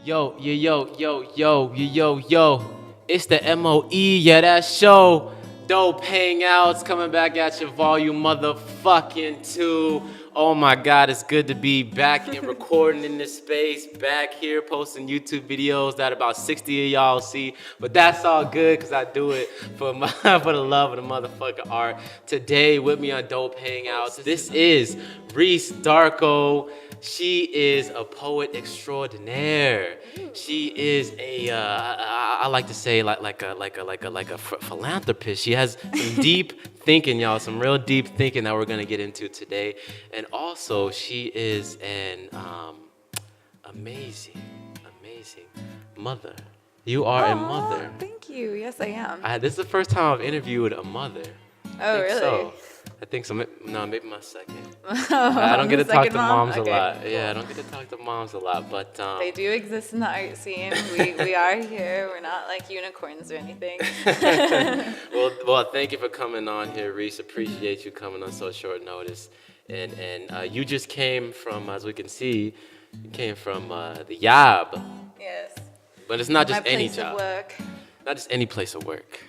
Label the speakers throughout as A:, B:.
A: Yo. It's the MOE, yeah, that show. Dope Hangouts coming back at you, volume motherfucking 2. Oh my God, it's good to be back and recording in this space, back here posting YouTube videos that about 60 of y'all see. But that's all good because I do it for for the love of the motherfucking art. Today with me on Dope Hangouts, this is Reese Darko. She is a poet extraordinaire. She is I like to say like a philanthropist. She has some deep thinking, y'all, some real deep thinking that we're gonna get into today. And also, she is an amazing mother. You are a mother.
B: Thank you. Yes, I am.
A: This is the first time I've interviewed a mother.
B: Oh, really?
A: So. I think so. No, maybe my second. I don't get to talk to moms a lot. Yeah, I don't get to talk to moms a lot, but
B: they do exist in the art scene. We are here. We're not like unicorns or anything.
A: well, thank you for coming on here, Reese. Appreciate you coming on so short notice. And you just came from, as we can see, you came from the Yab.
B: Yes.
A: But it's not just
B: My
A: any
B: place
A: job.
B: of work.
A: Not just any place of work.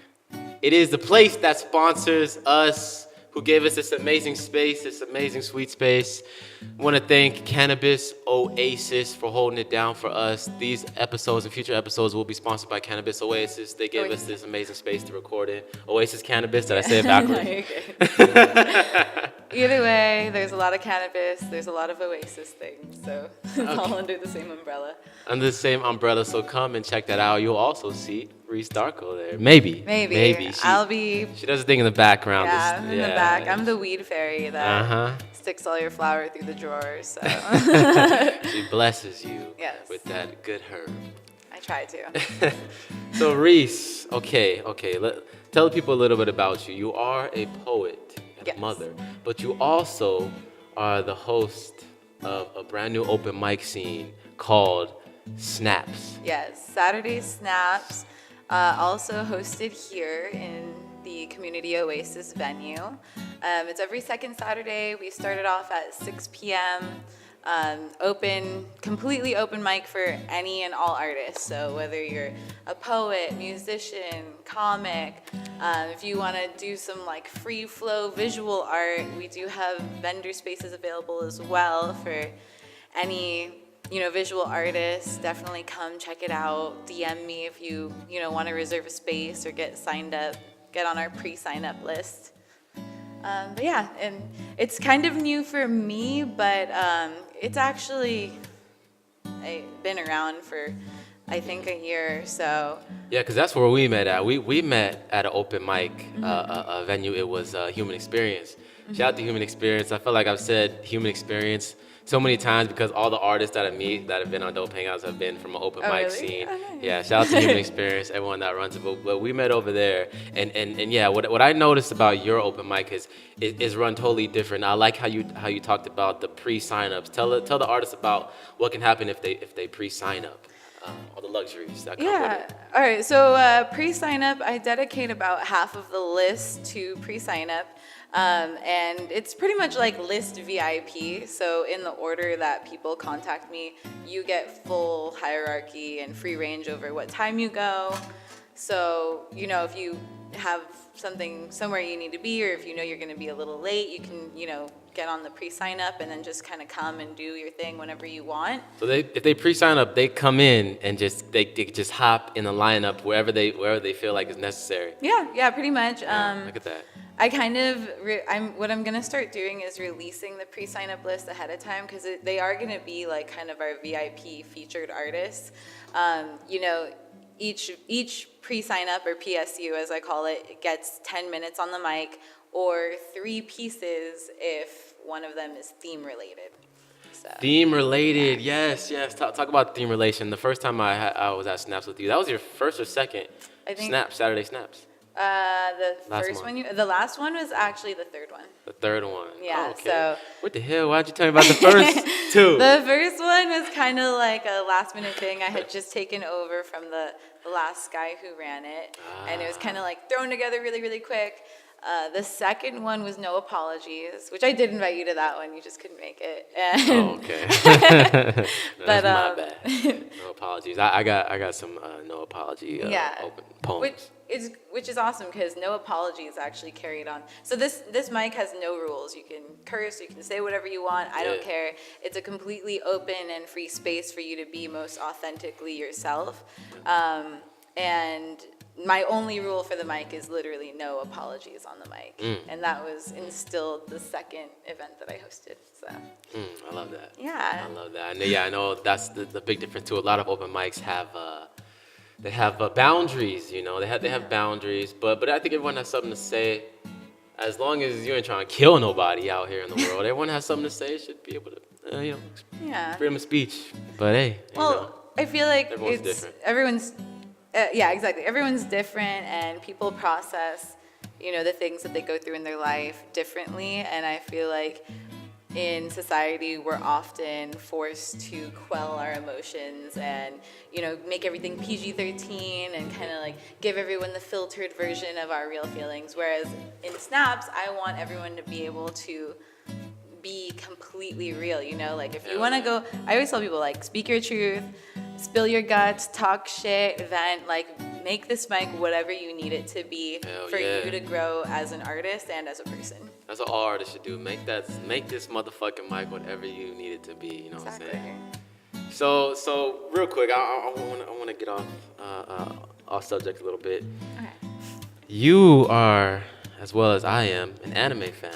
A: It is the place that sponsors us, who gave us this amazing space, this amazing sweet space. I want to thank Cannabis Oasis for holding it down for us. These episodes and future episodes will be sponsored by Cannabis Oasis. They gave us this amazing space to record in. Oasis Cannabis, did I say it backwards?
B: Either way, there's a lot of cannabis, there's a lot of Oasis things, so it's all under the same umbrella.
A: Under the same umbrella, so come and check that out. You'll also see Reese Darko there. Maybe. She does a thing in the background.
B: Yeah, I'm in the back. I'm the weed fairy that sticks all your flour through the drawers. So.
A: She blesses you with that good herb.
B: I try to.
A: So Reese, okay. Tell people a little bit about you. You are a poet and mother, but you also are the host of a brand new open mic scene called Snaps.
B: Yes, Saturday Snaps. Also hosted here in the Community Oasis venue. It's every second Saturday. We started off at 6 p.m. Completely open mic for any and all artists. So whether you're a poet, musician, comic, if you want to do some like free flow visual art, we do have vendor spaces available as well for any visual artists. Definitely come check it out. DM me if you want to reserve a space or get signed up, get on our pre-sign up list. But yeah, and it's kind of new for me, but it's actually been around for I think a year or so.
A: Yeah, because that's where we met at. We met at an open mic venue. It was Human Experience. Shout out to Human Experience. I feel like I've said Human Experience so many times because all the artists that I meet that have been on Dope Hangouts have been from an open mic scene. Oh, nice. Yeah, shout out to Human Experience, everyone that runs it. But we met over there, and yeah, what I noticed about your open mic is run totally different. I like how you talked about the pre-sign-ups. Tell the artists about what can happen if they pre-sign up. All the luxuries that come with it.
B: All right, so pre-sign up, I dedicate about half of the list to pre-sign up. And it's pretty much like list VIP. So in the order that people contact me, you get full hierarchy and free range over what time you go. So, if you have something somewhere you need to be, or if you're going to be a little late, you can, get on the pre-sign up and then just kind of come and do your thing whenever you want.
A: So if they pre-sign up, they come in and they just hop in the lineup wherever they feel like is necessary.
B: Yeah, pretty much.
A: Look at that.
B: I kind of, what I'm going to start doing is releasing the pre-sign-up list ahead of time because they are going to be like kind of our VIP featured artists. Each pre-sign-up or PSU, as I call it, gets 10 minutes on the mic or 3 pieces if one of them is theme-related. So,
A: theme related, yes. Talk about theme relation. The first time I was at Snaps with you, that was your first or second Saturday Snaps.
B: The last one was actually the third one.
A: The third one.
B: Yeah.
A: Oh, okay.
B: So.
A: What the hell? Why'd you tell me about the first two?
B: The first one was kind of like a last minute thing. I had just taken over from the last guy who ran it, and it was kind of like thrown together really, really quick. The second one was No Apologies, which I did invite you to that one. You just couldn't make it. And
A: Oh, okay. No,
B: but
A: that's my bad. No apologies. I got some no apology
B: yeah,
A: open poems.
B: which is awesome because No Apologies actually carried on. So this mic has no rules. You can curse, you can say whatever you want. I don't care. It's a completely open and free space for you to be most authentically yourself. And my only rule for the mic is literally no apologies on the mic. And that was instilled the second event that I hosted. So
A: I love that.
B: yeah.
A: I love that. And I know that's the big difference too. A lot of open mics have they have boundaries. You know, they have boundaries. But I think everyone has something to say. As long as you ain't trying to kill nobody out here in the world, everyone has something to say. Should be able to,
B: Yeah.
A: freedom of speech. But hey,
B: I feel like
A: everyone's different.
B: everyone's yeah, exactly. Everyone's different, and people process, the things that they go through in their life differently. And I feel like in society, we're often forced to quell our emotions and, make everything PG-13 and kind of like give everyone the filtered version of our real feelings. Whereas in Snaps, I want everyone to be able to be completely real, like if you want to go, I always tell people like speak your truth, spill your guts, talk shit, vent, like make this mic whatever you need it to be for you to grow as an artist and as a person.
A: That's what all artists should do. Make this motherfucking mic whatever you need it to be. You know what I'm saying? So real quick, I want to get off subject a little bit.
B: Okay.
A: You are, as well as I am, an anime fan.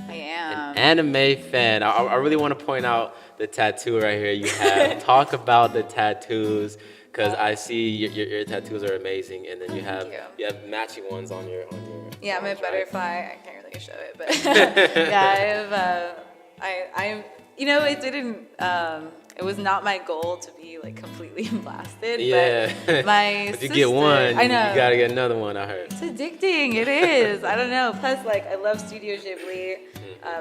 B: I am.
A: An anime fan. I really want to point out the tattoo right here you have. Talk about the tattoos, because I see your tattoos are amazing, and then you have matching ones on your.
B: Yeah, my
A: arms,
B: butterfly.
A: right?
B: I can't really show it, but yeah, it didn't. It was not my goal to be like completely blasted.
A: Yeah.
B: But my
A: if you
B: sister,
A: get one,
B: I know.
A: You gotta get another one. I heard.
B: It's addicting. It is. I don't know. Plus, I love Studio Ghibli.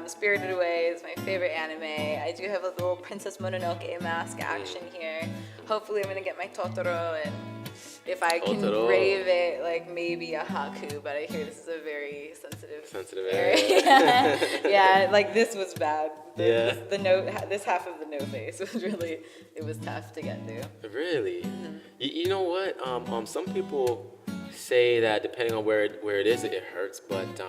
B: Spirited Away is my favorite anime. I do have a little Princess Mononoke mask action here. Hopefully, I'm gonna get my Totoro, and if I can brave it, like maybe a haiku. But I hear this is a very sensitive area. Yeah, like this was bad. This half of the no face was really, it was tough to get through.
A: Really? Mm-hmm. You know what? Some people say that depending on where it is, it hurts. But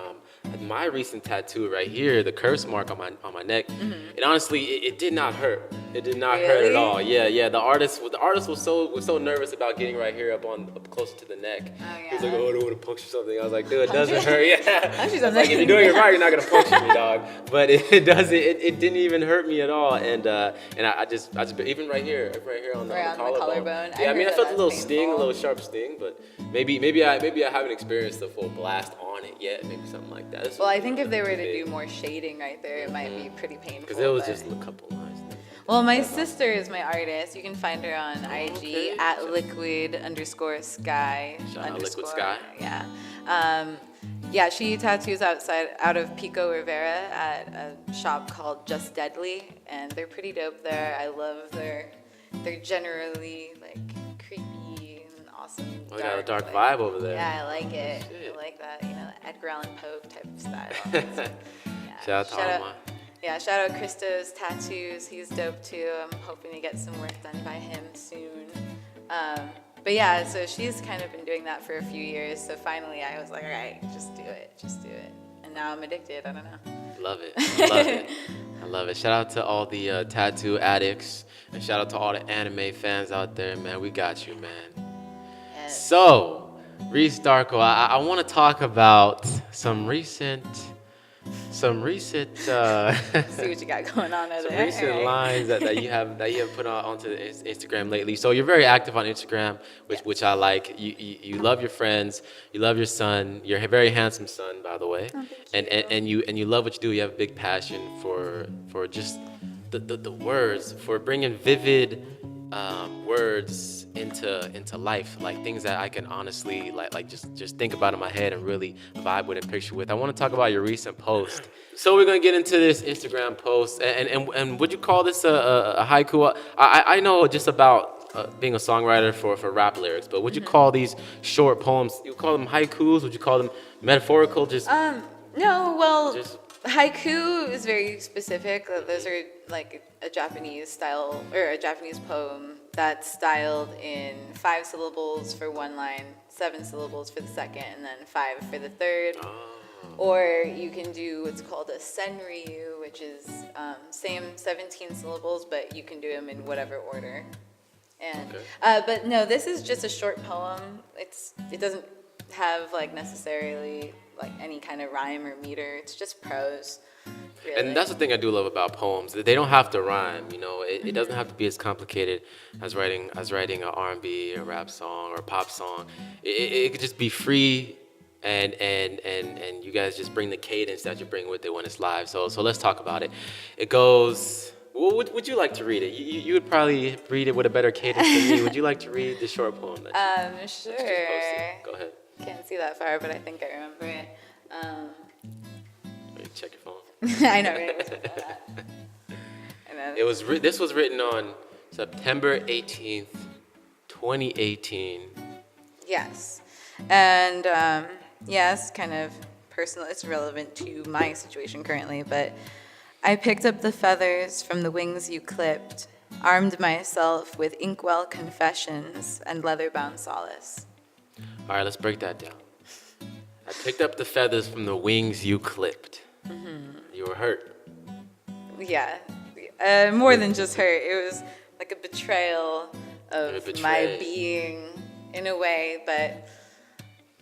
A: my recent tattoo right here, the curse mark on my neck, it honestly it did not hurt. It did not hurt at all. Yeah. The artist was so nervous about getting right here up closer to the neck.
B: Oh, yeah.
A: He was like, oh, I don't want to puncture something. I was like, dude, it doesn't hurt. Yeah.
B: I was
A: like, if you're doing it right, you're not gonna puncture me, dog. But it doesn't. It didn't even hurt me at all. And I just even right here on the
B: collarbone.
A: Yeah, I felt a little sting, a little sharp sting, but maybe I haven't experienced the full blast on it yet. Maybe something like that.
B: Well, I think if they were to do more shading right there, it might be pretty painful.
A: Because it was just a couple lines.
B: Well, my sister is my artist. You can find her on IG at liquid_sky.
A: Shout out Liquid Sky.
B: Yeah, she tattoos out of Pico Rivera at a shop called Just Deadly, and they're pretty dope there. I love they're generally like creepy and awesome.
A: Oh, got a dark vibe over there.
B: Yeah, I like it.
A: Shit.
B: I like that, Edgar Allan Poe type of style.
A: Shout out
B: shout out Christo's Tattoos. He's dope too. I'm hoping to get some work done by him soon. But yeah, so she's kind of been doing that for a few years. So finally I was like, all right, just do it. And now I'm addicted. I don't know.
A: Love it. I love it. Shout out to all the tattoo addicts. And shout out to all the anime fans out there, man. We got you, man.
B: Yes.
A: So, Reese, Darko, I want to talk about some recent
B: see what you got going on over there.
A: Some recent lines that you have put onto Instagram lately. So you're very active on Instagram, which I like. You love your friends, you love your son. You're a very handsome son, by the way.
B: Oh, thank you.
A: And you love what you do. You have a big passion for just the words, for bringing vivid words into life, like things that I can honestly like just think about in my head and really vibe with and picture with. I want to talk about your recent post. So we're gonna get into this Instagram post, and would you call this a haiku? I know just about being a songwriter for rap lyrics, but would you call these short poems? You call them haikus? Would you call them metaphorical? Just
B: No, well,
A: Just-
B: haiku is very specific. Those are like a Japanese style or a Japanese poem that's styled in 5 syllables for one line, 7 syllables for the second, and then 5 for the third. Or you can do what's called a senryu, which is same 17 syllables, but you can do them in whatever order. And but no, this is just a short poem. It doesn't have like necessarily like any kind of rhyme or meter. It's just prose. Really.
A: And that's the thing I do love about poems. They don't have to rhyme, you know. It doesn't have to be as complicated as writing an R&B, a rap song, or a pop song. It could just be free, and you guys just bring the cadence that you bring with it when it's live. So let's talk about it. It goes. Would you like to read it? You would probably read it with a better cadence than me. Would you like to read the short poem?
B: Sure.
A: Go ahead.
B: Can't see that far, but I think I remember it.
A: Check your phone.
B: I know, right? And then,
A: This was written on September 18th, 2018.
B: yes. And yes, kind of personal. It's relevant to my situation currently, but I picked up the feathers from the wings you clipped, armed myself with inkwell confessions and leather-bound solace.
A: All right, let's break that down. I picked up the feathers from the wings you clipped. You were hurt.
B: Yeah, more than just hurt. It was like a betrayal of my being in a way, but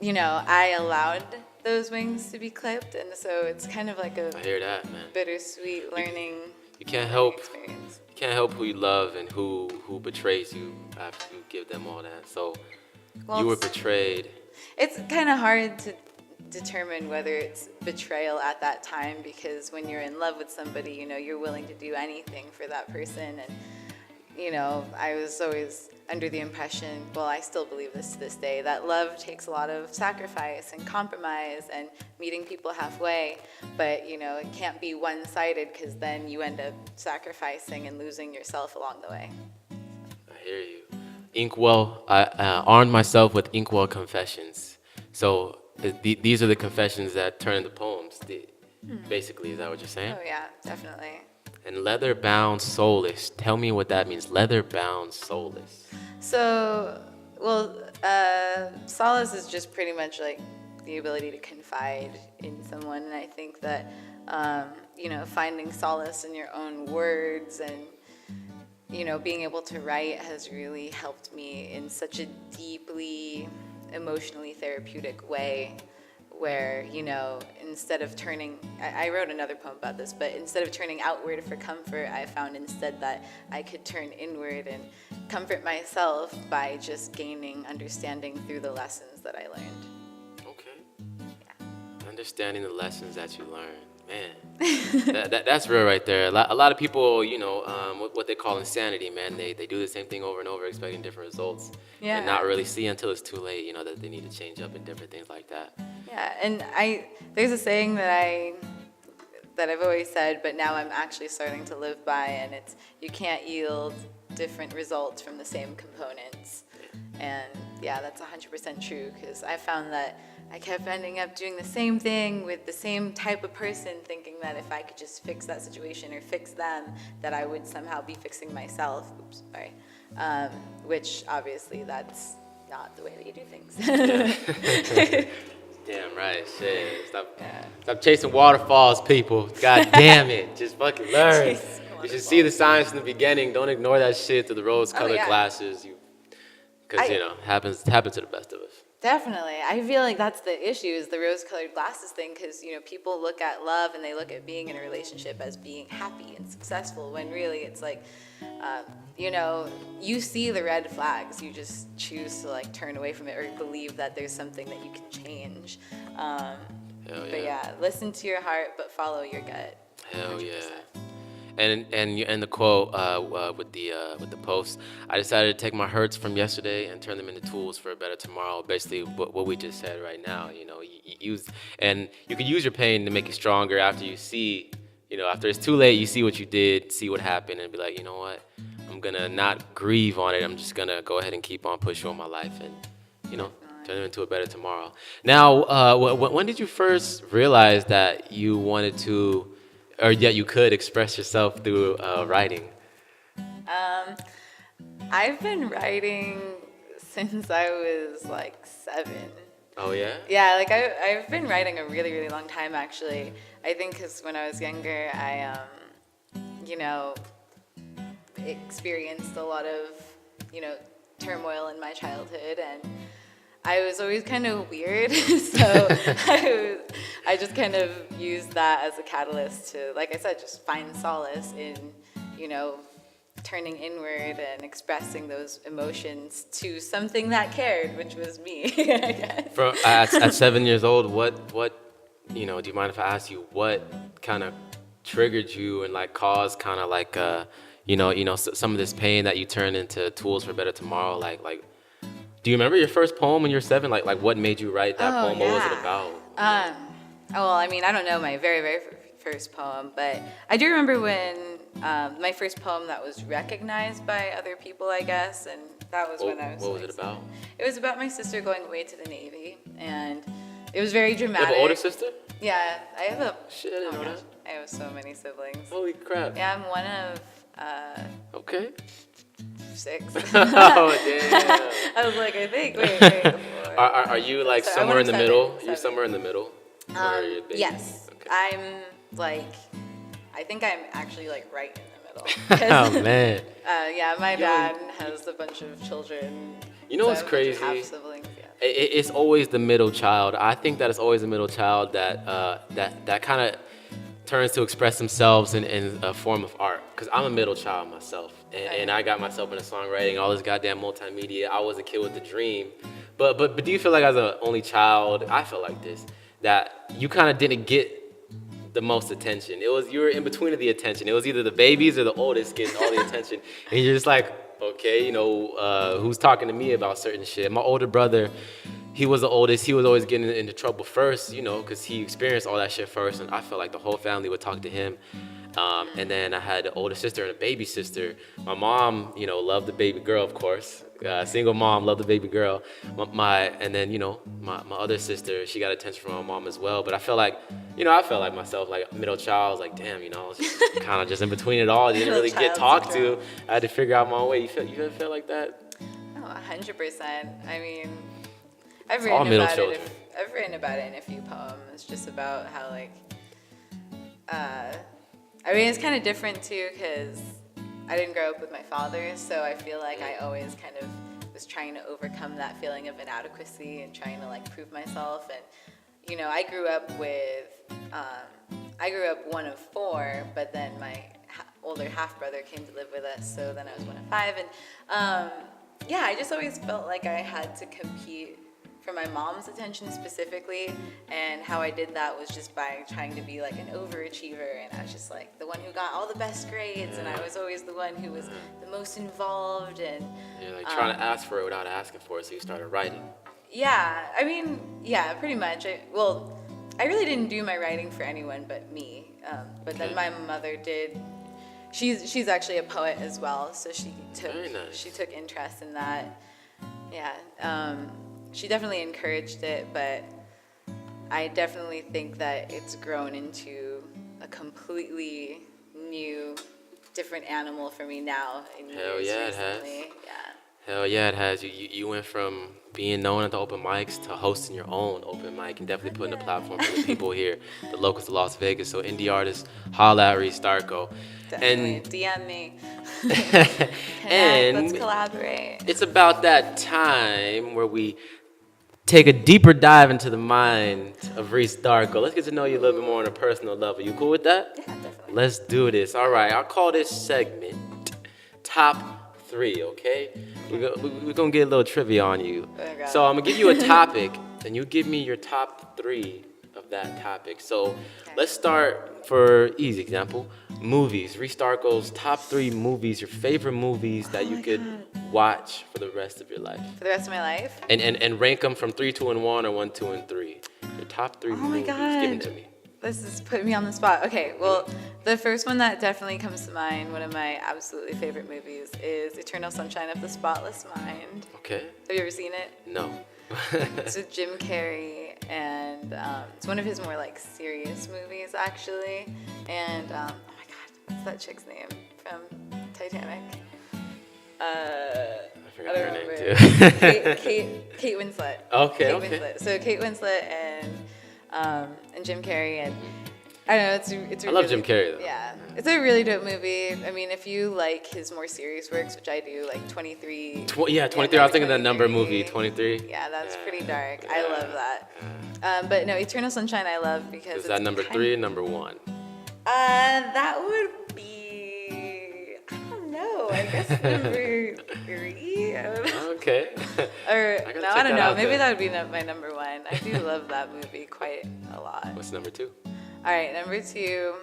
B: you know, I allowed those wings to be clipped, and so it's kind of like a
A: I hear that, man.
B: bittersweet learning.
A: You can't help.
B: Experience.
A: You can't help who you love and who betrays you after you give them all that. So
B: Well,
A: you were
B: it's-
A: betrayed.
B: It's kind of hard to determine whether it's betrayal at that time, because when you're in love with somebody, you know, you're willing to do anything for that person. And, you know, I was always under the impression, well, I still believe this to this day, that love takes a lot of sacrifice and compromise and meeting people halfway. But, you know, it can't be one-sided, because then you end up sacrificing and losing yourself along the way.
A: I hear you. Inkwell. I armed myself with inkwell confessions. So these are the confessions that turn into poems. Basically, is that what you're saying?
B: Oh, yeah, definitely.
A: And leather-bound soulless. Tell me what that means. Leather-bound soulless.
B: So, well, solace is just pretty much like the ability to confide in someone. And I think that, you know, finding solace in your own words and, you know, being able to write has really helped me in such a deeply emotionally therapeutic way, where, you know, instead of turning, I wrote another poem about this, but instead of turning outward for comfort, I found instead that I could turn inward and comfort myself by just gaining understanding through the lessons that I learned.
A: Okay. Yeah. Understanding the lessons that you learned. Man, that's real right there. A lot of people, you know, what they call insanity, man. They do the same thing over and over, expecting different results,
B: Yeah.
A: and not really see until it's too late, you know, that they need to change up and different things like that.
B: Yeah, and there's a saying that I've always said, but now I'm actually starting to live by, and it's, you can't yield different results from the same components. And yeah, that's 100% true, because I found that I kept ending up doing the same thing with the same type of person, thinking that if I could just fix that situation or fix them, that I would somehow be fixing myself. Oops, sorry. Which obviously that's not the way that you do things.
A: Damn right, shit. Stop chasing waterfalls, people. God damn it. Just fucking learn. You should see the signs in the beginning. Don't ignore that shit through the rose-colored glasses. Because, you know, happens to the best of us.
B: Definitely. I feel like that's the issue, is the rose-colored glasses thing, because, you know, people look at love and they look at being in a relationship as being happy and successful, when really it's like, you know, you see the red flags, you just choose to like turn away from it or believe that there's something that you can change.
A: Hell yeah.
B: But yeah, listen to your heart, but follow your gut.
A: Hell
B: 100%.
A: yeah. And the quote with the post, I decided to take my hurts from yesterday and turn them into tools for a better tomorrow. Basically, what we just said right now. You know, you can use your pain to make you stronger after you see, you know, after it's too late. You see what you did, see what happened, and be like, you know what, I'm gonna not grieve on it. I'm just gonna go ahead and keep on pushing on my life and, turn it into a better tomorrow. Now, when did you first realize that you wanted to, or that you could express yourself through writing?
B: Um, I've been writing since I was like 7.
A: Oh yeah.
B: Yeah, like I've been writing a really, really long time actually. I think because when I was younger, I, you know, experienced a lot of, turmoil in my childhood, and I was always kind of weird, so I just kind of used that as a catalyst to, like I said, just find solace in, turning inward and expressing those emotions to something that cared, which was me, I guess.
A: At 7 years old, what, do you mind if I ask you what kind of triggered you and like caused kind of like, some of this pain that you turned into tools for a better tomorrow? Like, do you remember your first poem when you were 7? Like what made you write that poem?
B: Yeah.
A: What was it about?
B: Well, I mean, I don't know my very, very first poem, but I do remember when my first poem that was recognized by other people, I guess, and that was when I was.
A: What was it about?
B: It was about my sister going away to the Navy, and it was very dramatic.
A: You have an older sister?
B: Yeah, I have a.
A: Shit, I didn't know that.
B: I have so many siblings.
A: Holy crap.
B: Yeah, I'm one of.
A: Okay.
B: 6.
A: Oh damn.
B: I was like, I think. Wait.
A: Are you like
B: Sorry,
A: somewhere in the
B: 7,
A: middle?
B: 7.
A: You're somewhere in the middle. Or are you a baby?
B: Yes.
A: Okay.
B: I'm like, I think I'm actually like right in the middle.
A: Oh man.
B: Yeah, my dad has a bunch of children.
A: You know what's crazy?
B: Half siblings. Yeah.
A: It's always the middle child. I think that it's always the middle child that kind of turns to express themselves in a form of art. Because I'm a middle child myself, and I got myself into songwriting, all this goddamn multimedia. I was a kid with a dream, but do you feel like as an only child, I felt like this, that you kind of didn't get the most attention? You were in between of the attention. It was either the babies or the oldest getting all the attention, and you're just like, okay, who's talking to me about certain shit? My older brother, he was the oldest. He was always getting into trouble first, because he experienced all that shit first, and I felt like the whole family would talk to him. And then I had an older sister and a baby sister. My mom, loved the baby girl, of course. Single mom, loved the baby girl. My other sister, she got attention from my mom as well. But I felt like myself, like middle child. I was like, damn, I was just kind of just in between it all. Didn't really get talked to. I had to figure out my own way. You ever feel like that?
B: Oh, 100%. I mean, I've written about it in a few poems, just about how it's kind of different too, because I didn't grow up with my father, so I feel like I always kind of was trying to overcome that feeling of inadequacy and trying to prove myself. And I grew up one of 4, but then my older half brother came to live with us, so then I was one of 5. And I just always felt like I had to compete for my mom's attention specifically, and how I did that was just by trying to be like an overachiever, and I was just like the one who got all the best grades, and I was always the one who was the most involved, and
A: trying to ask for it without asking for it, so you started writing.
B: Yeah, I mean, yeah, pretty much. I really didn't do my writing for anyone but me, but then my mother did. She's actually a poet as well, so she took interest in that. Yeah. She definitely encouraged it, but I definitely think that it's grown into a completely new, different animal for me now.
A: Hell yeah, it has.
B: Yeah.
A: Hell yeah, it has. You went from being known at the open mics to hosting your own open mic and definitely putting a platform for the people here, the locals of Las Vegas. So indie artists, holla at Reese Darko.
B: Definitely. And DM me.
A: And
B: let's collaborate.
A: It's about that time where we take a deeper dive into the mind of Reese Darko. Let's get to know you a little bit more on a personal level. You cool with that?
B: Yeah, definitely.
A: Let's do this. All right, I'll call this segment Top 3, okay? We're going to get a little trivia on you. So I'm going to give you a topic, and you give me your top 3 of that topic. So let's start, for easy example, movies. Reese Darko's top 3 movies, your favorite movies that you could watch for the rest of your life.
B: For the rest of my life?
A: And rank them from 3, 2, and 1, or 1, 2, and 3. Your top 3 movies.
B: God.
A: Give them to me.
B: This is putting me on the spot. Okay, well, the first one that definitely comes to mind, one of my absolutely favorite movies, is Eternal Sunshine of the Spotless Mind.
A: Okay.
B: Have you ever seen it?
A: No.
B: It's with Jim Carrey, and it's one of his more like serious movies, actually. And oh my God, what's that chick's name from Titanic?
A: I forgot
B: I
A: her
B: don't
A: name
B: remember.
A: too.
B: Kate Winslet.
A: Okay,
B: Kate
A: okay.
B: Winslet. So Kate Winslet and Jim Carrey, and I don't know. It's
A: I love Jim Carrey though.
B: Yeah, it's a really dope movie. I mean, if you like his more serious works, which I do, like 23.
A: 23. I was thinking that number movie, 23.
B: Yeah, that's pretty dark. I love that. But no, Eternal Sunshine I love because
A: Is that number 3 or number 1?
B: That would be, I don't know. I guess number 3. I don't know.
A: Okay.
B: Or
A: I gotta
B: no,
A: check
B: I don't
A: that
B: know.
A: out
B: Maybe
A: then.
B: that would be my number 1. I do love that movie quite a lot.
A: What's number 2?
B: All right, number 2.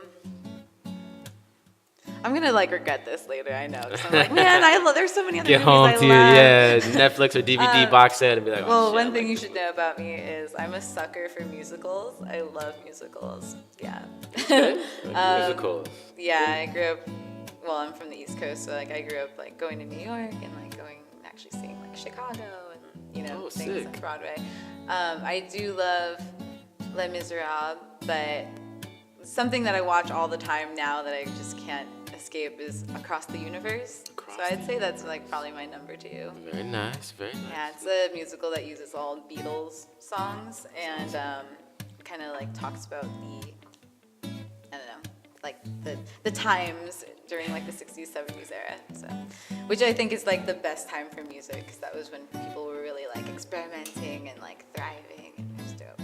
B: I'm gonna like regret this later. I know. 'Cause I'm like, man, there's so many other
A: Get
B: movies
A: home
B: I
A: to
B: love.
A: Netflix or DVD box set and be like, oh,
B: Well,
A: shit,
B: one
A: I
B: thing
A: like
B: you
A: this
B: should know about me is I'm a sucker for musicals. I love musicals. Yeah.
A: movie. Musicals.
B: Yeah, I grew up. Well, I'm from the East Coast, so like I grew up like going to New York and like going actually seeing like Chicago and
A: Oh,
B: things
A: sick.
B: on Broadway. I do love Les Miserables, but something that I watch all the time now that I just can't escape is Across the Universe.
A: Across
B: So I'd say that's like probably my number 2.
A: Very nice, very nice.
B: Yeah, it's a musical that uses all Beatles songs and kind of like talks about I don't know, like the times during like the 60s, 70s era. So, which I think is like the best time for music because that was when people were really like experimenting and like thriving and it was dope.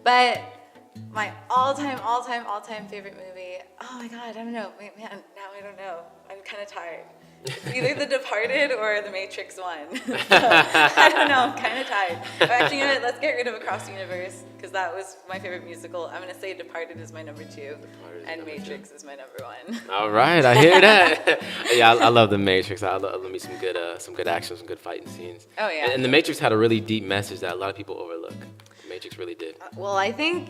B: But my all-time favorite movie. Oh my God, I don't know. Man, now I don't know. I'm kind of tired. It's either The Departed or The Matrix 1. I don't know. I'm kind of tired. But actually, you know what? Let's get rid of Across the Universe because that was my favorite musical. I'm gonna say Departed is my number 2, and Matrix is my number 1.
A: All right, I hear that. Yeah, I love The Matrix. I love me some good action, some good fighting scenes.
B: Oh yeah.
A: And The Matrix had a really deep message that a lot of people overlook. The Matrix really did.
B: Well, I think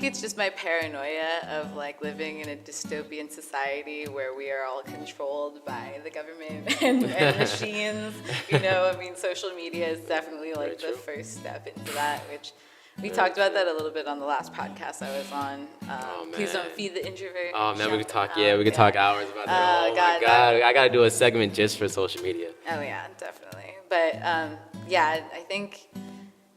B: it's just my paranoia of like living in a dystopian society where we are all controlled by the government and machines. I mean, social media is definitely like the first step into that, which we talked about that a little bit on the last podcast I was on. Please don't feed the introvert.
A: Oh man, we could
B: Shut
A: talk.
B: up.
A: Yeah, we could talk hours about that. Oh my God, I gotta do a segment just for social media.
B: Oh yeah, definitely. But yeah, I think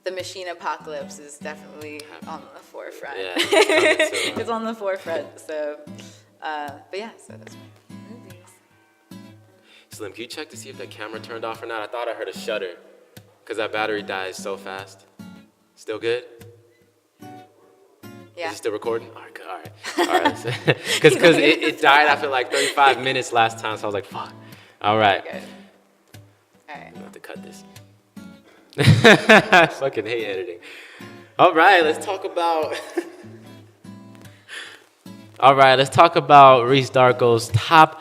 B: the machine apocalypse is definitely on the forefront.
A: Yeah,
B: it's on the forefront. So, but yeah, so that's my movies.
A: Slim, can you check to see if that camera turned off or not? I thought I heard a shutter, cause that battery dies so fast. Still good?
B: Yeah.
A: Is it still recording? All right, good. All right. Because it died after like 35 minutes last time, so I was like, fuck. All right.
B: Good. All right.
A: I'm gonna have to cut this. I fucking hate editing. All right, let's talk about. Reese Darko's top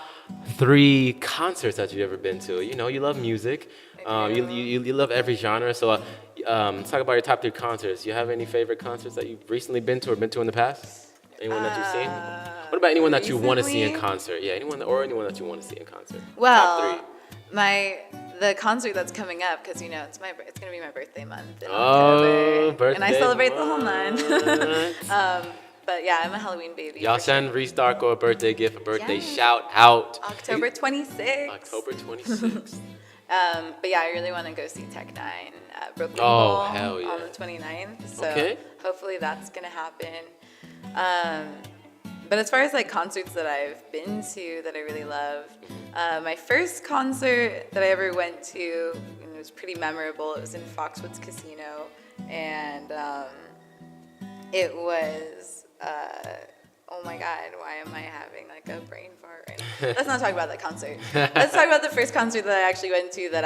A: 3 concerts that you've ever been to. You love music. You love every genre. So let's talk about your top 3 concerts. You have any favorite concerts that you've recently been to or been to in the past? Anyone that you've seen? What about anyone that you want to see in concert? Yeah, anyone that you want to see in concert.
B: Well,
A: top 3.
B: The concert that's coming up, because it's gonna be my birthday month in
A: Oh,
B: October, and I celebrate
A: month.
B: the whole month. But yeah, I'm a Halloween baby.
A: Y'all send Reese Darko a birthday gift, a birthday shout out.
B: October 26th.
A: October 26th.
B: But yeah, I really want to go see Tech 9 at Brooklyn
A: Oh,
B: Bowl
A: hell yeah.
B: on the 29th. So
A: Okay.
B: hopefully that's gonna happen. But as far as like concerts that I've been to that I really love, my first concert that I ever went to, and it was pretty memorable. It was in Foxwoods Casino, and it was. Oh my God, why am I having like a brain fart right now? Let's not talk about that concert. Let's talk about the first concert that I actually went to that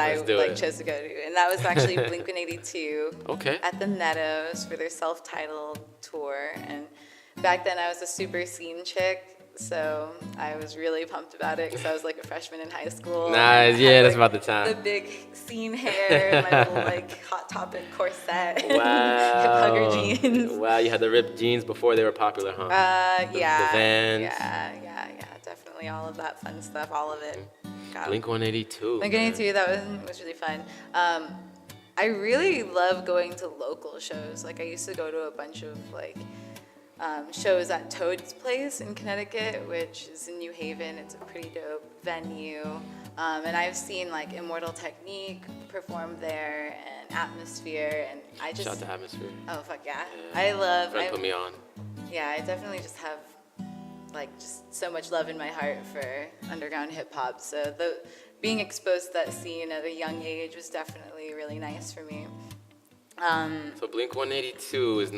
B: chose to go to. And that was actually Blink-182
A: Okay.
B: at the Meadows for their self-titled tour. And back then I was a super scene chick, so I was really pumped about it because I was like a freshman in high school.
A: Nice, yeah, that's about the time.
B: The big scene hair, my little like Hot Topic corset,
A: Wow.
B: hip hugger jeans.
A: Wow, you had the ripped jeans before they were popular, huh?
B: Yeah.
A: The Vans.
B: Yeah, definitely all of that fun stuff, all of it.
A: Blink 182.
B: Blink 182, that was really fun. I really love going to local shows. Like I used to go to a bunch of like shows at Toad's Place in Connecticut, which is in New Haven. It's a pretty dope venue. And I've seen like Immortal Technique perform there and Atmosphere, and I just...
A: Shout out to Atmosphere.
B: Oh, fuck yeah.
A: Yeah.
B: I love...
A: Friend put me on.
B: Yeah, I definitely just have like just so much love in my heart for underground hip hop. So being exposed to that scene at a young age was definitely really nice for me.
A: So Blink 182 is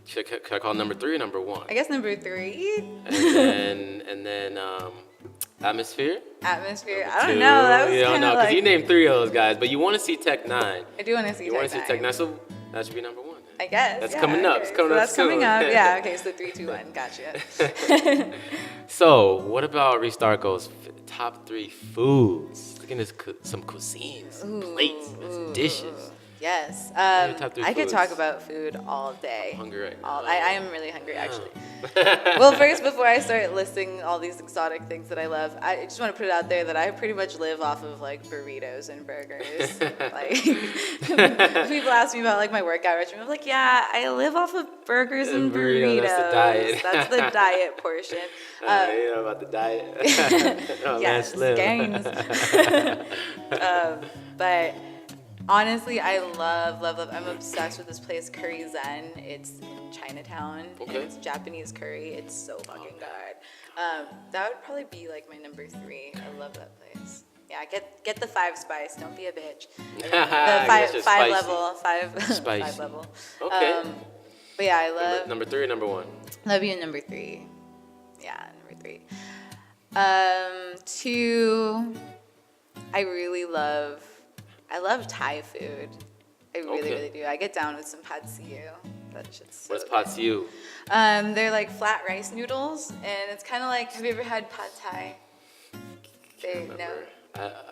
A: should I call number 3 or number 1?
B: I guess number 3.
A: And then Atmosphere?
B: Atmosphere.
A: Number
B: I don't
A: 2.
B: know. That was
A: you don't
B: kind
A: know
B: of
A: because
B: like...
A: you named 3 of those guys, but you want to see Tech 9.
B: I do want to see
A: You
B: Tech 9.
A: want to see Tech 9, so that should be number 1.
B: I guess.
A: That's
B: yeah,
A: coming up.
B: okay.
A: It's coming
B: so
A: up
B: that's
A: soon.
B: coming up. Yeah. Okay. So 3, 2, 1. Gotcha.
A: So what about Reese Darko's top 3 foods? Look at this, some cuisines, some plates, and some dishes.
B: Yes.
A: Your top 3
B: I could
A: foods.
B: talk about food all day.
A: I'm hungry right now.
B: I am really hungry, actually. Well, first, before I start listing all these exotic things that I love, I just want to put it out there that I pretty much live off of like burritos and burgers. Like, people ask me about like my workout regimen. I'm like, yeah, I live off of burgers and burritos.
A: That's the diet.
B: That's the diet portion.
A: You know about the diet. Oh,
B: Yes,
A: man, Slim.
B: gains. But honestly, I love. I'm obsessed with this place, Curry Zen. It's in Chinatown.
A: Okay.
B: And it's Japanese curry. It's so fucking good. That would probably be like my number 3. I love that place. Yeah, get the 5 spice. Don't be a bitch. The
A: Yes, you're
B: five
A: spicy.
B: level,
A: Spicy.
B: 5 level.
A: Okay.
B: But yeah, I love.
A: Number 3 or number 1?
B: Love you in number 3. Yeah, number 3. 2. I love Thai food. I really, really do. I get down with some pad see ew. That shit's so
A: What's pad see ew?
B: They're like flat rice noodles, and it's kind of like, have you ever had pad thai? No.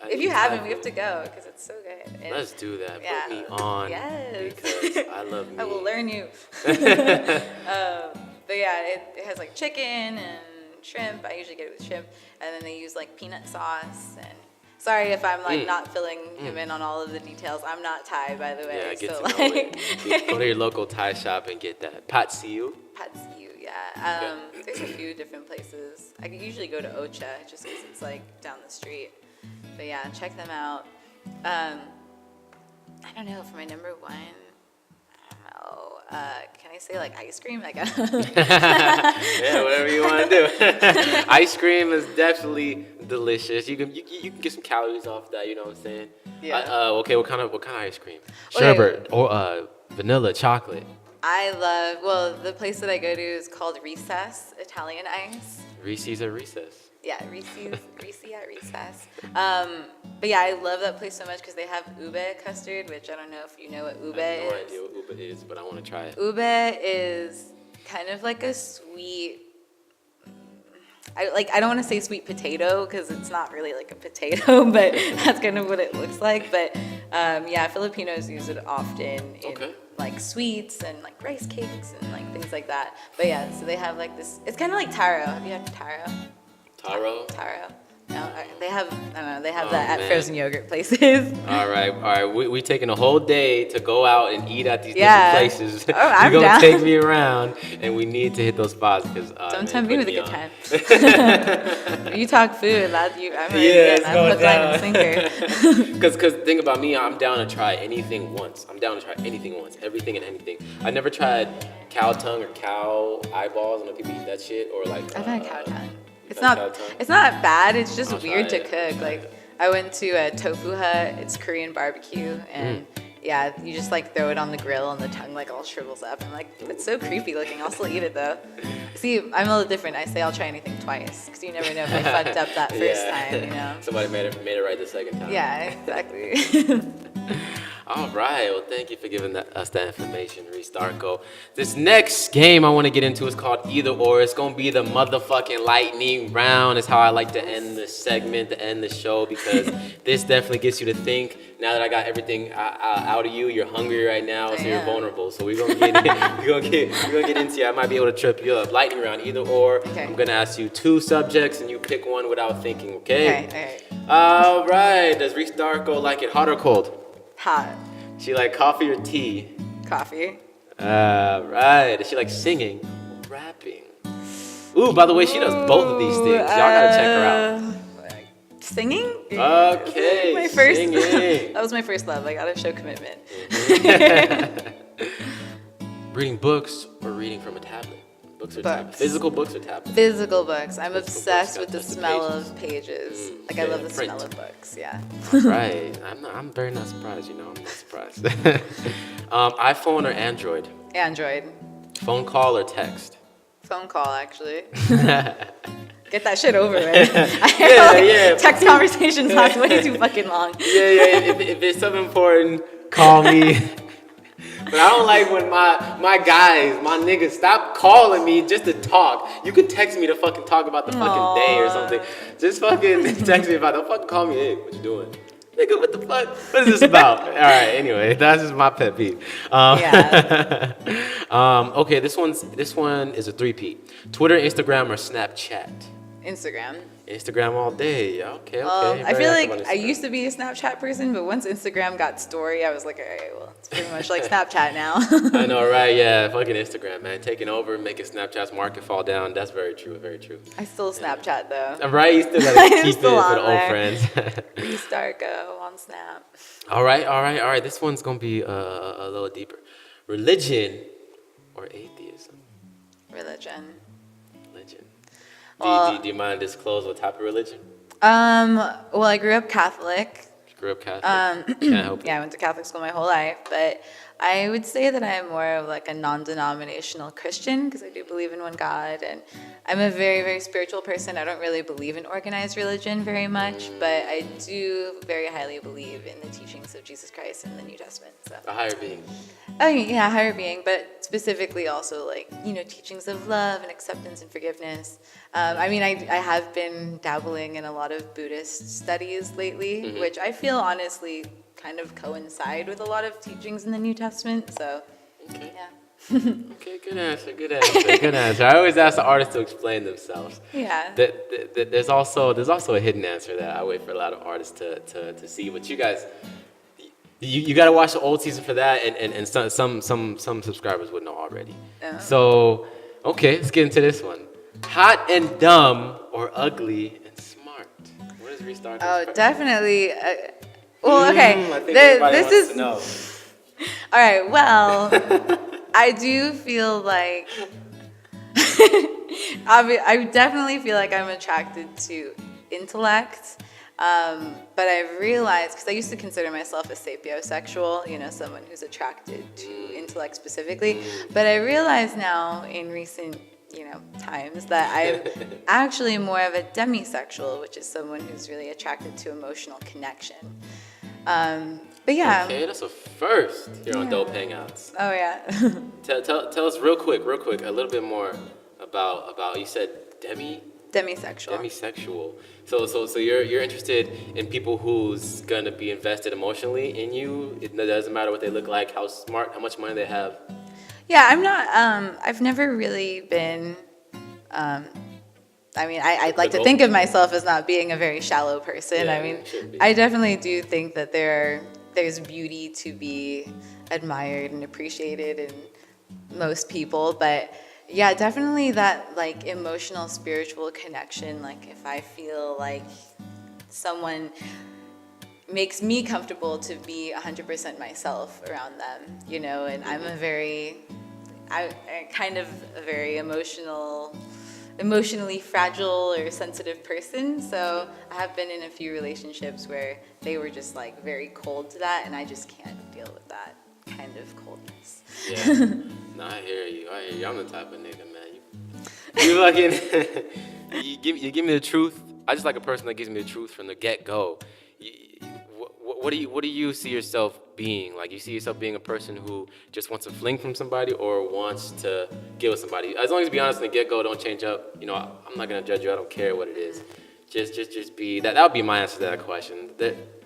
B: If you haven't, we have to go because it's so good. And
A: let's do that.
B: yeah.
A: Put me on.
B: Yes.
A: Because I love me.
B: I will learn you. But yeah, it has like chicken and shrimp. I usually get it with shrimp, and then they use like peanut sauce. And sorry if I'm like not filling him in on all of the details. I'm not Thai, by the way.
A: Yeah, get
B: so
A: to know
B: like,
A: it. Go to your local Thai shop and get that pad see ew.
B: pad see ew, yeah. There's a few different places. I usually go to Ocha just because it's like down the street. But yeah, check them out. I don't know, for my number 1, I don't know. Can I say like ice cream? I guess.
A: Yeah, whatever you want to do. Ice cream is definitely delicious. You can get some calories off that. You know what I'm saying?
B: Yeah.
A: Okay. What kind of ice cream?
B: Okay.
A: Sherbet or vanilla chocolate.
B: The place that I go to is called Recess Italian Ice.
A: Reese's at recess.
B: Yeah, Reese at Recess. But yeah, I love that place so much because they have ube custard, which I don't know if you know what ube
A: I have no
B: is.
A: idea what ube is, but I want to try it.
B: Ube is kind of like a sweet. I don't want to say sweet potato because it's not really like a potato, but that's kind of what it looks like. But yeah, Filipinos use it often in like sweets and like rice cakes and like things like that. But yeah, so they have like this. It's kind of like taro. Have you had taro? Taro. No, they have. I don't know. They have that at frozen yogurt places.
A: All right. We taking a whole day to go out and eat at these different places.
B: Oh, I'm
A: You're gonna
B: down.
A: take me around, and we need to hit those spots because
B: Don't tempt me with a good time. You talk food, I'm hook, line, and sinker.
A: Because think about me, I'm down to try anything once. Everything and anything. I never tried cow tongue or cow eyeballs. I know people eat that shit or like.
B: I've had cow tongue. It's not bad. It's just weird to cook. Like I went to a tofu hut. It's Korean barbecue, and yeah, you just like throw it on the grill, and the tongue like all shrivels up. I'm like, it's so creepy looking. I'll still eat it though. See, I'm a little different. I say I'll try anything twice because you never know if I fucked up that first time. You know.
A: Somebody made it right the second time.
B: Yeah, exactly.
A: All right. Well, thank you for giving us that information, Reese Darko. This next game I want to get into is called Either Or. It's going to be the motherfucking lightning round. Is how I like to end the segment, to end the show, because this definitely gets you to think. Now that I got everything out of you, you're hungry right now, so you're vulnerable. So we're gonna get into it. I might be able to trip you up. Lightning round, either or. Okay. I'm gonna ask you 2 subjects, and you pick one without thinking. Okay.
B: Okay.
A: All right. Does Reese Darko like it hot or cold?
B: Hot.
A: She like coffee or tea?
B: Coffee.
A: Right. Does she like singing or rapping? Ooh, by the way, she does both of these things. Y'all gotta check her out.
B: Singing?
A: Okay.
B: My first.
A: Singing.
B: That was my first love. I gotta show commitment.
A: Reading books or reading from a tablet? Books or tablet? Physical books or tablet?
B: Physical books. I'm obsessed with the smell of pages. Like I love the smell of books. Yeah.
A: Right. I'm very not surprised. I'm not surprised. iPhone or Android?
B: Android.
A: Phone call or text?
B: Phone call, actually. Get that shit over with. Text conversations last way too fucking long.
A: If it's something important, call me. But I don't like when my guys, my niggas, stop calling me just to talk. You could text me to fucking talk about the fucking day or something. Just fucking text me about it. Don't fucking call me, hey, what you doing? Nigga, what the fuck? What is this about? All right, anyway, that's just my pet peeve. Okay, this one is a 3-peat. Twitter, Instagram, or Snapchat? Instagram all day. Okay.
B: I feel like I used to be a Snapchat person, but once Instagram got story, I was like, all right, well, it's pretty much like Snapchat now.
A: I know, right? Yeah, fucking Instagram, man. Taking over, making Snapchat's market fall down. That's very true, very true.
B: I still Snapchat, though.
A: Right? You still gotta keep it for the old friends.
B: Reese Darko on Snap.
A: All right. This one's gonna be a little deeper. Religion or atheism?
B: Religion.
A: Do you mind disclose what type of religion?
B: Well, I grew up Catholic.
A: Can't help it.
B: Yeah, I went to Catholic school my whole life, but I would say that I'm more of like a non-denominational Christian because I do believe in one God, and I'm a very, very spiritual person. I don't really believe in organized religion very much, but I do very highly believe in the teachings of Jesus Christ in the New Testament. So.
A: A higher being.
B: Oh yeah, higher being, but specifically also like, teachings of love and acceptance and forgiveness. I have been dabbling in a lot of Buddhist studies lately, which I feel honestly kind of coincide with a lot of teachings in the New Testament, so
A: okay.
B: Yeah.
A: Okay, good answer. I always ask the artists to explain themselves.
B: Yeah.
A: There's also a hidden answer that I wait for a lot of artists to see. But you guys, you got to watch the old season for that, and some subscribers would know already. Oh. So, okay, let's get into this one. Hot and dumb or ugly and smart? Where does Reese start?
B: Oh, definitely. Well, okay.
A: I think everybody wants to know.
B: All right. Well, I do feel like I definitely feel like I'm attracted to intellect, but I've realized, because I used to consider myself a sapiosexual, someone who's attracted to intellect specifically, but I realize now in recent times that I'm actually more of a demisexual, which is someone who's really attracted to emotional connection. But yeah.
A: Okay, that's a first here on Dope Hangouts.
B: Oh yeah.
A: Tell us real quick, a little bit more about you said demisexual. So you're interested in people who's gonna be invested emotionally in you. It doesn't matter what they look like, how smart, how much money they have.
B: Yeah, I'm not. I've never really been. I'd like to think of myself as not being a very shallow person.
A: Yeah,
B: I definitely do think that there's beauty to be admired and appreciated in most people, but yeah, definitely that like emotional, spiritual connection. Like if I feel like someone makes me comfortable to be 100% myself around them, and I'm a very emotionally fragile or sensitive person, so I have been in a few relationships where they were just like very cold to that, and I just can't deal with that kind of coldness.
A: Yeah, no, I hear you. I'm the type of nigga, man. You fucking, you give me the truth. I just like a person that gives me the truth from the get-go. what do you see yourself being? Like, you see yourself being a person who just wants to fling from somebody or wants to get with somebody? As long as you be honest in the get-go, don't change up. You know, I'm not gonna judge you. I don't care what it is. Just be that. That would be my answer to that question.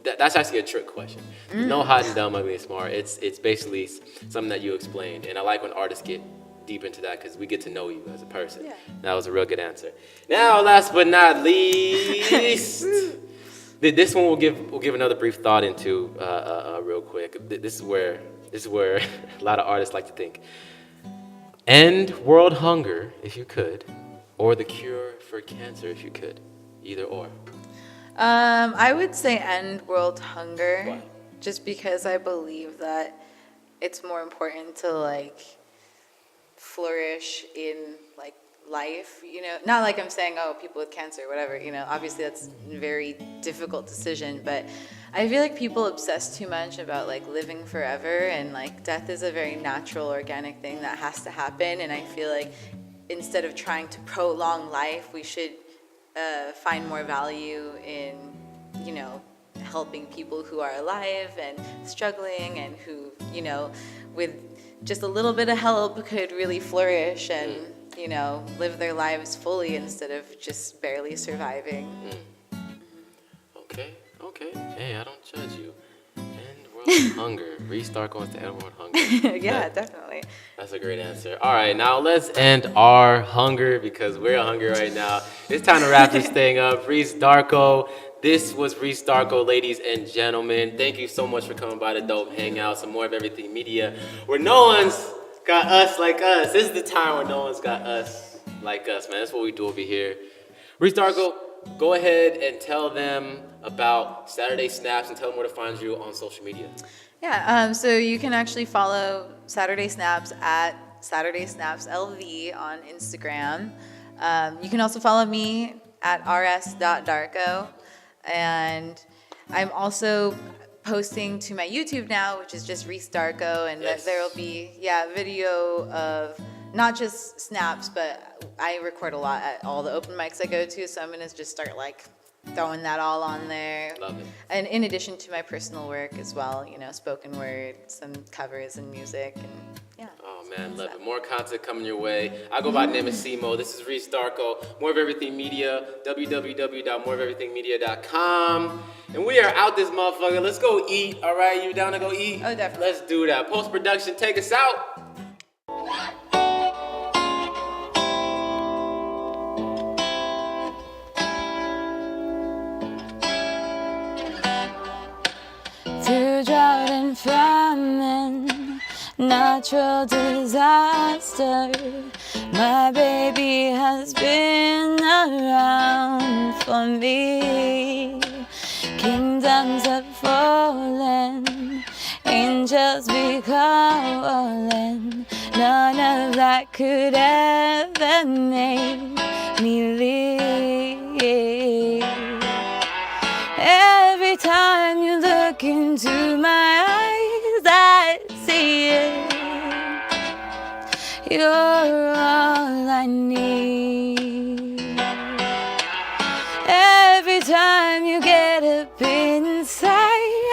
A: That's actually a trick question. No hot and dumb, ugly and smart. It's basically something that you explained, and I like when artists get deep into that because we get to know you as a person. Yeah. That was a real good answer. Now, last but not least, this one we'll give another brief thought into real quick. This is where a lot of artists like to think. End world hunger if you could, or the cure for cancer if you could. Either or.
B: I would say end world hunger.
A: Why?
B: Just because I believe that it's more important to like flourish in like life, you know, not like I'm saying, oh, people with cancer, whatever, you know, obviously that's a very difficult decision, but I feel like people obsess too much about like living forever, and like death is a very natural, organic thing that has to happen, and I feel like instead of trying to prolong life, we should find more value in, you know, helping people who are alive and struggling and who, you know, with just a little bit of help could really flourish and, you know, live their lives fully instead of just barely surviving.
A: Okay. Hey, I don't judge you. End world hunger. Reese Darko wants to end world hunger.
B: Yeah, definitely.
A: That's a great answer. All right, now let's end our hunger because we're hungry right now. It's time to wrap this thing up. Reese Darko. This was Reese Darko, ladies and gentlemen. Thank you so much for coming by the Dope Hangout. Some more of everything media where no one's got us like us. This is the time where no one's got us like us, man. That's what we do over here. Reese Darko, go ahead and tell them about Saturday Snaps and tell them where to find you on social media.
B: Yeah, so you can actually follow Saturday Snaps at Saturday Snaps LV on Instagram. You can also follow me at rs.darko. And I'm also posting to my YouTube now, which is just Reese Darko, and
A: yes.
B: there will be video of not just snaps, but I record a lot at all the open mics I go to, so I'm gonna just start like throwing that all on there.
A: Love it.
B: And in addition to my personal work as well, you know, spoken word, some covers and music, and yeah.
A: Oh man, love it. More content coming your way. I go by the name of Simo. This is Reese Darko. More of Everything Media, www.moreofeverythingmedia.com. And we are out this motherfucker. Let's go eat, all right? You down to go eat?
B: Oh, definitely.
A: Let's do that. Post-production, take us out.
C: Through drought and famine, natural disaster, my baby has been around for me. Kingdoms have fallen, angels be calling. None of that could ever make me leave. Every time you look into my eyes, I see it. You're all I need. Every time you get up inside,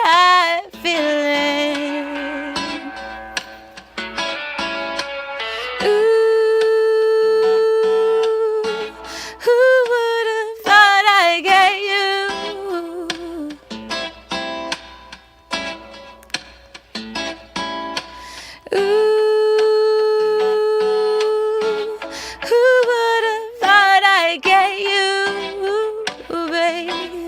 C: I feel it. Ooh, who would have thought I'd get you? Ooh, who would have thought I'd get you, baby?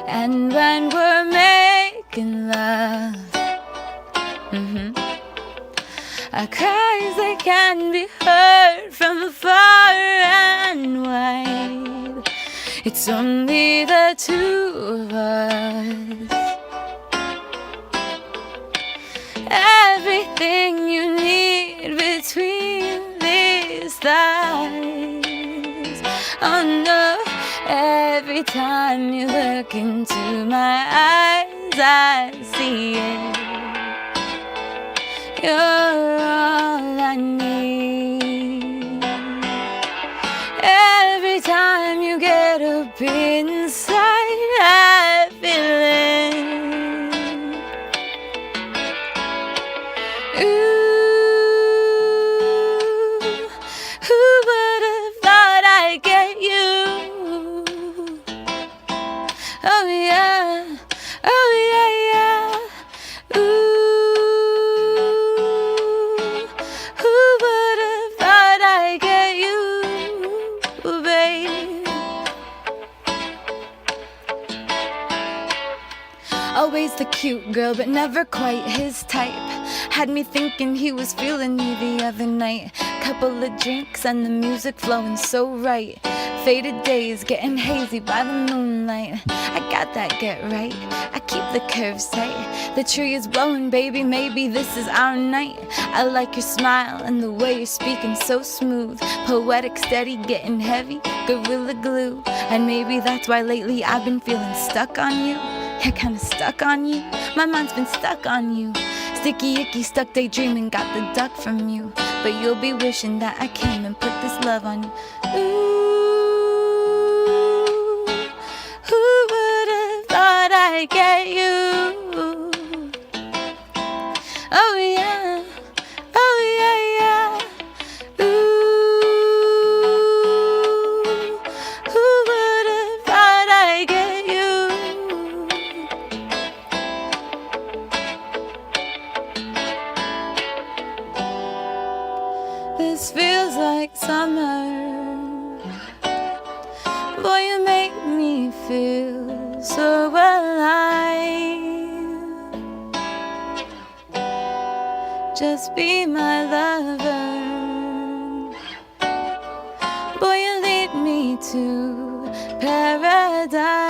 C: And when we're making love, our cries, they can be heard from far and wide. It's only the two of us. Everything you need between these thighs. Oh no, every time you look into my eyes, I see it. You're all I need. Every time inside that feeling. Ooh, who would have thought I'd get you? Oh yeah, oh yeah, yeah. Ooh, who would have thought I'd get you, babe? Always the cute girl, but never quite his type. Had me thinking he was feeling me the other night. Couple of drinks and the music flowing so right. Faded days getting hazy by the moonlight. I got that get right, I keep the curves tight. The tree is blowing, baby, maybe this is our night. I like your smile and the way you're speaking so smooth. Poetic, steady, getting heavy, gorilla glue. And maybe that's why lately I've been feeling stuck on you. Yeah, kinda stuck on you. My mind's been stuck on you. Sticky icky, stuck daydreaming, got the duck from you. But you'll be wishing that I came and put this love on you. Ooh, who would have thought I'd get you? Oh yeah, oh yeah, yeah. Ooh, who would have thought I'd get you? This feels like summer. Boy, you make me feel so alive. Just be my lover. Boy, you lead me to paradise.